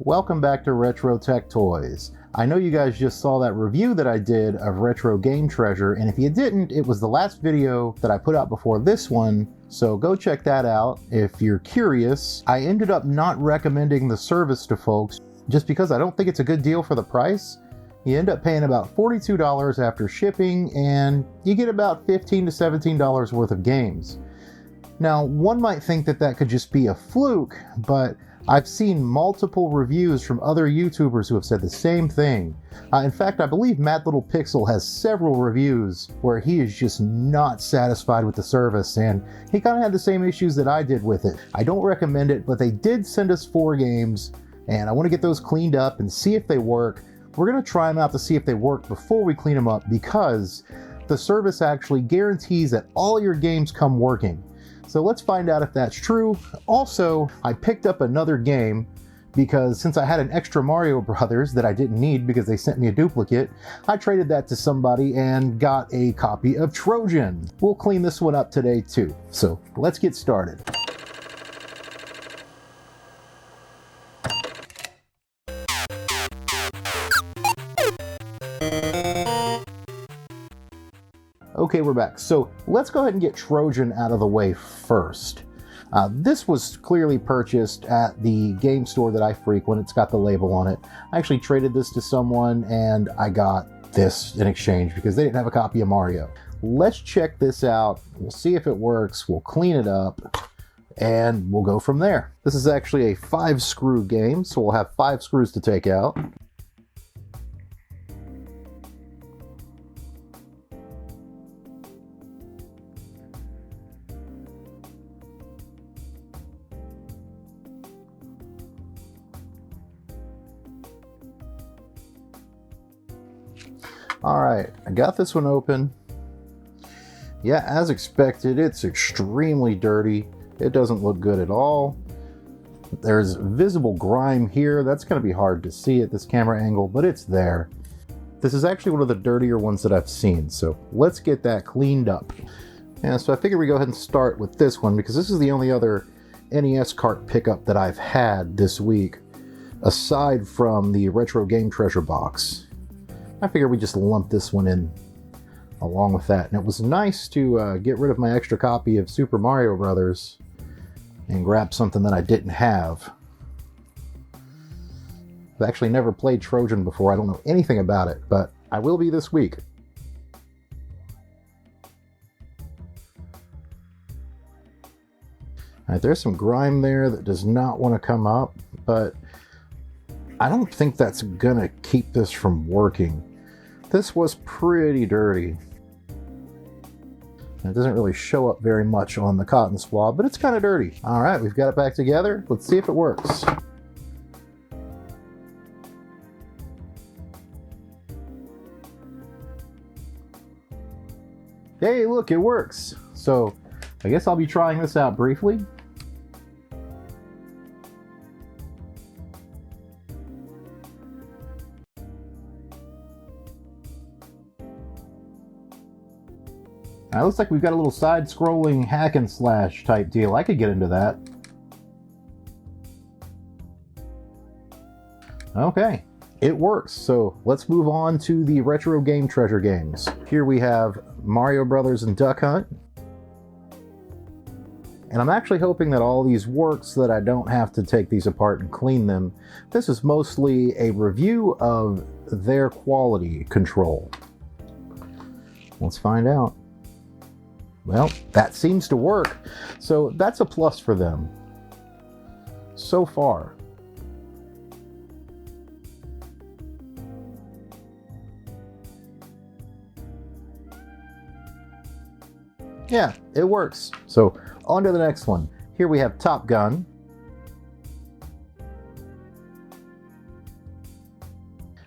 Welcome back to Retro Tech Toys. I know you guys just saw that review that I did of Retro Game Treasure, and if you didn't, it was the last video that I put out before this one, so go check that out if you're curious. I ended up not recommending the service to folks just because I don't think it's a good deal for the price. You end up paying about $42 after shipping, and you get about $15 to $17 worth of games. Now, one might think that that could just be a fluke, but I've seen multiple reviews from other YouTubers who have said the same thing. In fact, I believe Mad Little Pixel has several reviews where he is just not satisfied with the service, and he kind of had the same issues that I did with it. I don't recommend it, but they did send us 4 games, and I want to get those cleaned up and see if they work. We're going to try them out to see if they work before we clean them up, because the service actually guarantees that all your games come working. So let's find out if that's true. Also, I picked up another game because since I had an extra Mario Brothers that I didn't need because they sent me a duplicate, I traded that to somebody and got a copy of Trojan. We'll clean this one up today too. So let's get started. Okay, we're back. So let's go ahead and get Trojan out of the way first. This was clearly purchased at the game store that I frequent. It's got the label on it. I actually traded this to someone and I got this in exchange because they didn't have a copy of Mario. Let's check this out. We'll see if it works. We'll clean it up and we'll go from there. This is actually a 5-screw game, so we'll have 5 screws to take out. Alright, I got this one open. Yeah, as expected, it's extremely dirty. It doesn't look good at all. There's visible grime here. That's going to be hard to see at this camera angle, but it's there. This is actually one of the dirtier ones that I've seen, so let's get that cleaned up. Yeah, so I figured we go ahead and start with this one because this is the only other NES cart pickup that I've had this week, aside from the Retro Game Treasure box. I figured we just lump this one in along with that. And it was nice to get rid of my extra copy of Super Mario Brothers and grab something that I didn't have. I've actually never played Trojan before. I don't know anything about it, but I will be this week. All right, there's some grime there that does not want to come up, but I don't think that's gonna keep this from working. This was pretty dirty. It doesn't really show up very much on the cotton swab, but it's kind of dirty. All right, we've got it back together. Let's see if it works. Hey, look, it works. So I guess I'll be trying this out briefly. Now, it looks like we've got a little side-scrolling hack and slash type deal. I could get into that. Okay, it works. So let's move on to the Retro Game Treasure games. Here we have Mario Brothers and Duck Hunt. And I'm actually hoping that all these work so that I don't have to take these apart and clean them. This is mostly a review of their quality control. Let's find out. Well, that seems to work, so that's a plus for them so far. Yeah, it works. So on to the next one. Here we have Top Gun.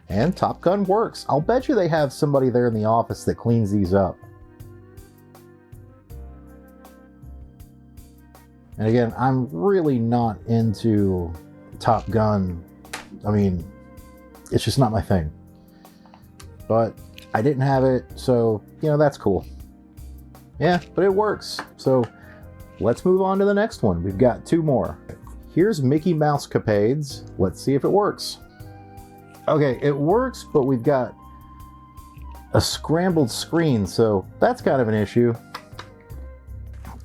And Top Gun works. I'll bet you they have somebody there in the office that cleans these up. And again, I'm really not into Top Gun. I mean, it's just not my thing. But I didn't have it, so, you know, that's cool. Yeah, but it works. So let's move on to the next one. We've got 2 more. here's Mickey Mouse Capades. Let's see if it works. Okay, it works, but we've got a scrambled screen, so that's kind of an issue.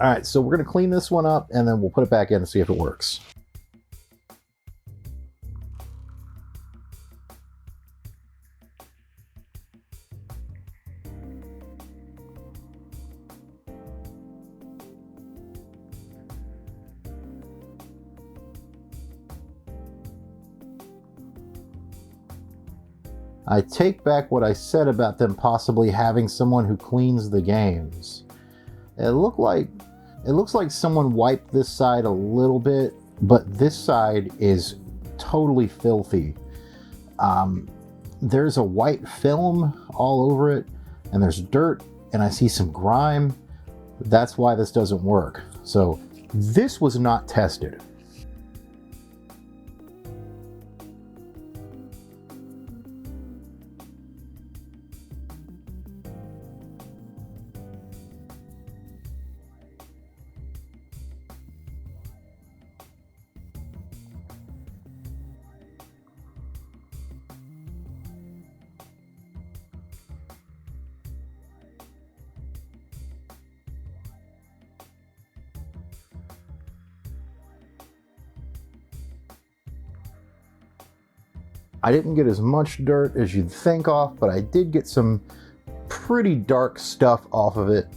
All right, so we're going to clean this one up, and then we'll put it back in and see if it works. I take back what I said about them possibly having someone who cleans the games. It looks like someone wiped this side a little bit, but this side is totally filthy. There's a white film all over it, and there's dirt, and I see some grime. That's why this doesn't work. So this was not tested. I didn't get as much dirt as you'd think off, but I did get some pretty dark stuff off of it.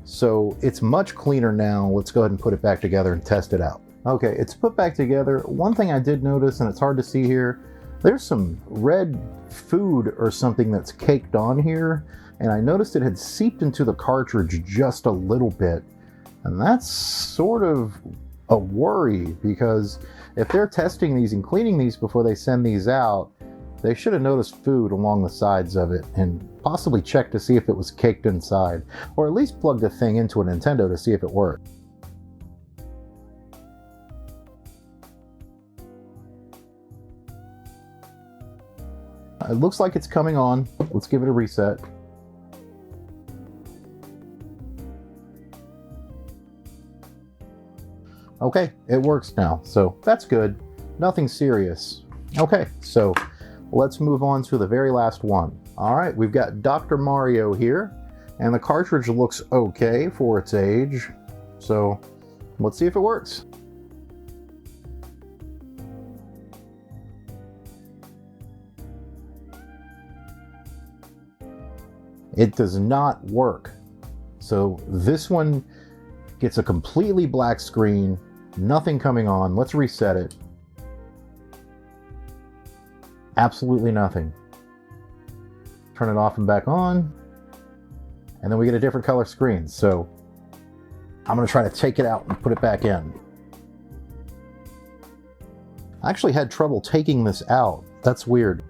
So it's much cleaner now. Let's go ahead and put it back together and test it out. Okay, it's put back together. One thing I did notice, and it's hard to see here, there's some red food or something that's caked on here, and I noticed it had seeped into the cartridge just a little bit. And that's sort of a worry, because if they're testing these and cleaning these before they send these out, they should have noticed food along the sides of it and possibly checked to see if it was caked inside, or at least plugged the thing into a Nintendo to see if it worked. It looks like it's coming on. Let's give it a reset. Okay, it works now, so that's good. Nothing serious. Okay, so let's move on to the very last one. All right, we've got Dr. Mario here, and the cartridge looks okay for its age. So let's see if it works. It does not work. So this one gets a completely black screen, nothing coming on. Let's reset it. Absolutely nothing. Turn it off and back on, and then we get a different color screen. So I'm going to try to take it out and put it back in. I actually had trouble taking this out. That's weird.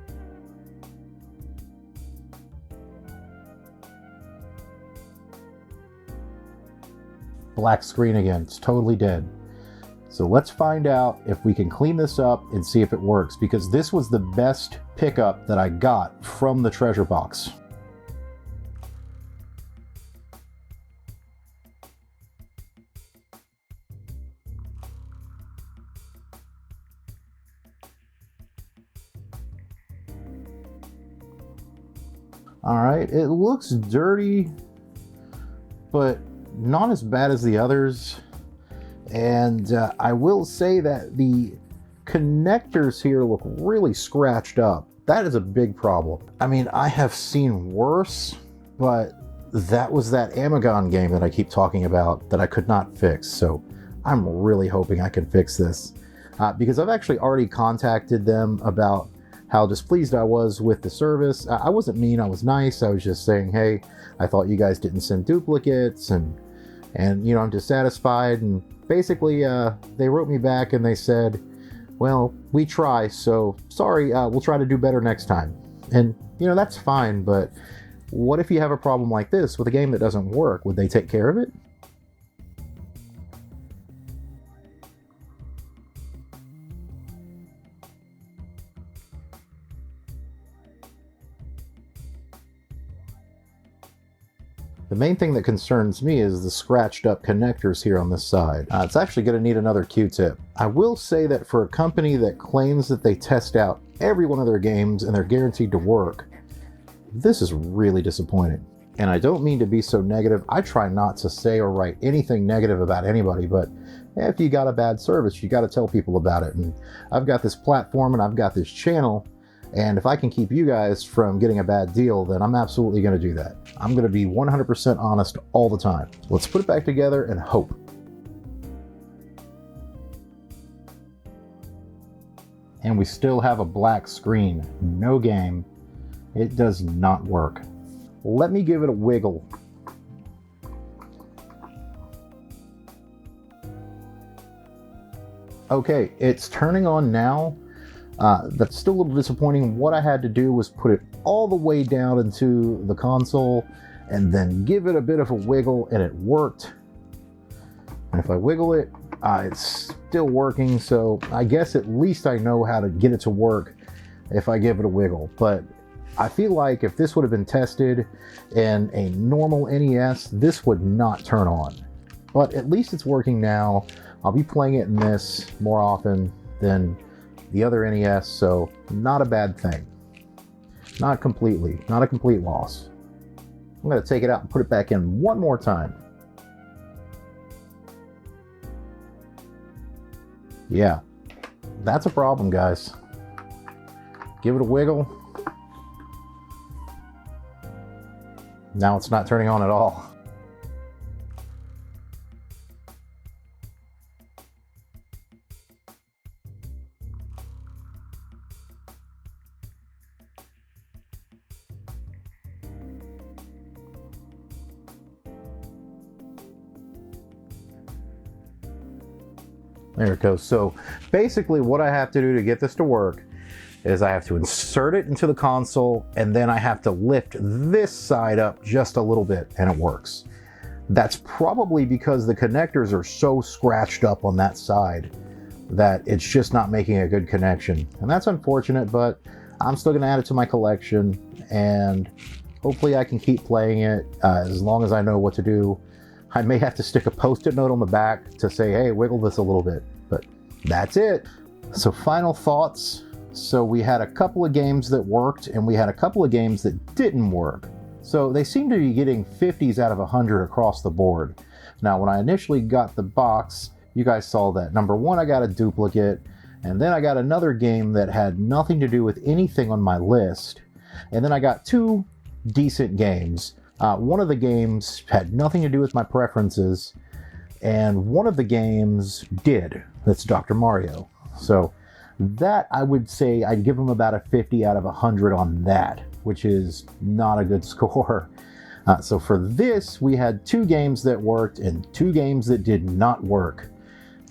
Black screen again. It's totally dead. So let's find out if we can clean this up and see if it works, because this was the best pickup that I got from the treasure box. All right, it looks dirty, but not as bad as the others. And I will say that the connectors here look really scratched up. That is a big problem. I mean, I have seen worse, but that was that Amagon game that I keep talking about that I could not fix. So I'm really hoping I can fix this, because I've actually already contacted them about how displeased I was with the service. I wasn't mean, I was nice. I was just saying, hey, I thought you guys didn't send duplicates, and you know, I'm dissatisfied. And basically, they wrote me back and they said, well, we try, so sorry, we'll try to do better next time. And, you know, that's fine, but what if you have a problem like this with a game that doesn't work? Would they take care of it? The main thing that concerns me is the scratched up connectors here on this side. It's actually going to need another Q-tip. I will say that for a company that claims that they test out every one of their games and they're guaranteed to work, this is really disappointing. And I don't mean to be so negative. I try not to say or write anything negative about anybody, but if you got a bad service, you got to tell people about it. And I've got this platform and I've got this channel, and if I can keep you guys from getting a bad deal, then I'm absolutely going to do that. I'm going to be 100% honest all the time. Let's put it back together and hope. And we still have a black screen. No game. It does not work. Let me give it a wiggle. Okay, it's turning on now. That's still a little disappointing. What I had to do was put it all the way down into the console and then give it a bit of a wiggle, and it worked. And if I wiggle it, it's still working, so I guess at least I know how to get it to work if I give it a wiggle. But I feel like if this would have been tested in a normal NES, this would not turn on. But at least it's working now. I'll be playing it in this more often than the other NES, so not a bad thing. Not completely, not a complete loss. I'm going to take it out and put it back in one more time. Yeah, that's a problem, guys. Give it a wiggle. Now it's not turning on at all. There it goes. So basically what I have to do to get this to work is I have to insert it into the console, and then I have to lift this side up just a little bit, and it works. That's probably because the connectors are so scratched up on that side that it's just not making a good connection. And that's unfortunate, but I'm still going to add it to my collection, and hopefully I can keep playing it as long as I know what to do. I may have to stick a post-it note on the back to say, hey, wiggle this a little bit, but that's it. So final thoughts. So we had a couple of games that worked, and we had a couple of games that didn't work. So they seem to be getting 50s out of 100 across the board. Now, when I initially got the box, you guys saw that. Number one, I got a duplicate, and then I got another game that had nothing to do with anything on my list. And then I got two decent games. One of the games had nothing to do with my preferences, and one of the games did. That's Dr. Mario. So that, I would say, I'd give them about a 50 out of 100 on that, which is not a good score. So for this, we had two games that worked and two games that did not work.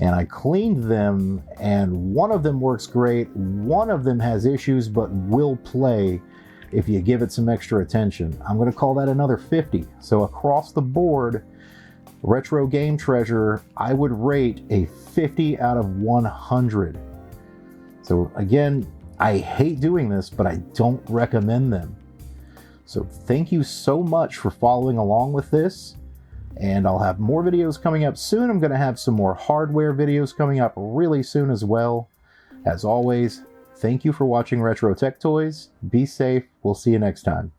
And I cleaned them, and one of them works great. One of them has issues, but will play if you give it some extra attention. I'm going to call that another 50. So across the board, Retro Game Treasure, I would rate a 50 out of 100. So again, I hate doing this, but I don't recommend them. So thank you so much for following along with this, and I'll have more videos coming up soon. I'm going to have some more hardware videos coming up really soon as well. As always, thank you for watching Retro Tech Toys. Be safe. We'll see you next time.